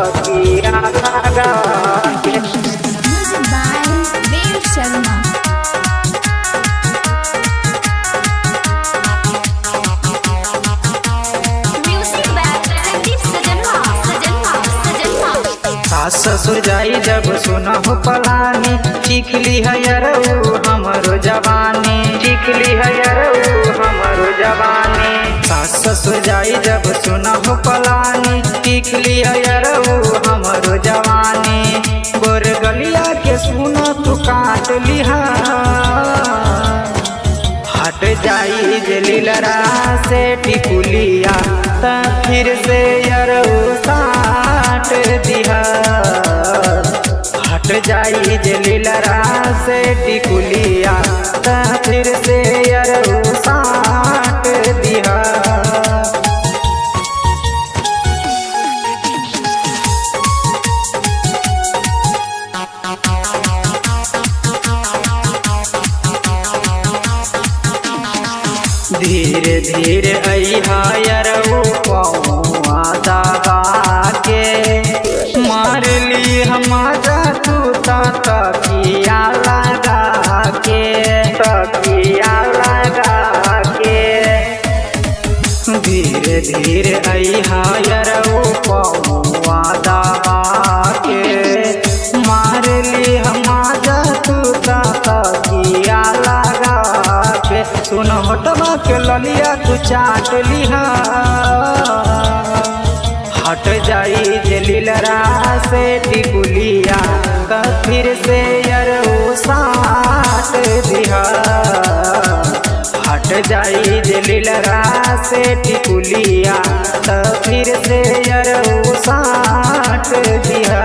तकिया लगा के। Music by Dev Sharma. Music by Sandeep Sajanwa. सास ससुर जाई जब सुनहु पलानी, चिखली है यरऊ हमरो जवानी, चिखली है यरऊ हमरो जवानी। सास ससुर जाई जब सुनहु पलानी, चिखली है यरऊ हमरो जवानी। गोर गलिया के सुन तू काट लिहा, हट जाई जलीलरा से टिकुलिया त फिर से यरऊ साट दिहा। हट जाई जलीलरा से टिकुलिया त फिर से यरऊ साट दिहा। धीरे धीरे अइहा यरऊ पौआ दबा के, मार ली हम तू तकिया लगा के, तकिया लगा के। धीरे धीरे अइहा यरऊ पौआ दबा के, मार ली हम तू तकिया लगा के। सुन होटवा के ललिया तू चाट लिहा, हट जाई जलीलरा से टिकुलिया त फिर से यरऊ साट दिहा। हट जाई जलीलरा से टिकुलिया त फिर से यरऊ साट दिहा।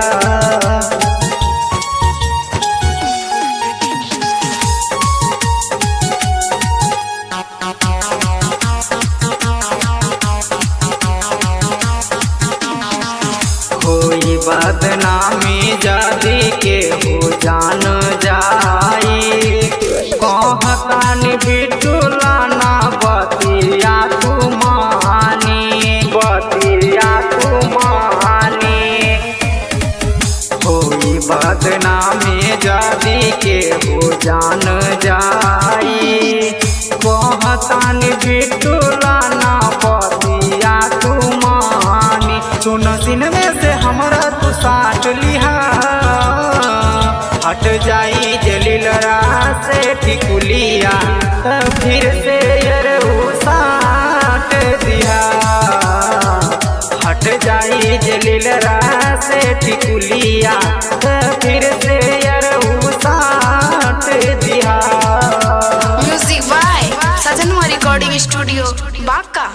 कोई बदनामी जाति के हो जान जाई, कहतानी बिटुला ना बतिया तू मानी, बतिया तू मानी। कोई बदनामी जाति के हो जान जाई, कहतानी बिटुला ना बतिया तू मानी। सुन दिन में से हमरा तू साट लिहा, हट जाई जलीलरा से टिकुलिया त फिर से यरऊ साट दिहा। हट जाई जलीलरा से टिकुलिया त फिर से यरऊ साट दिहा। Music by Sajanwa Recording Studio, Baka.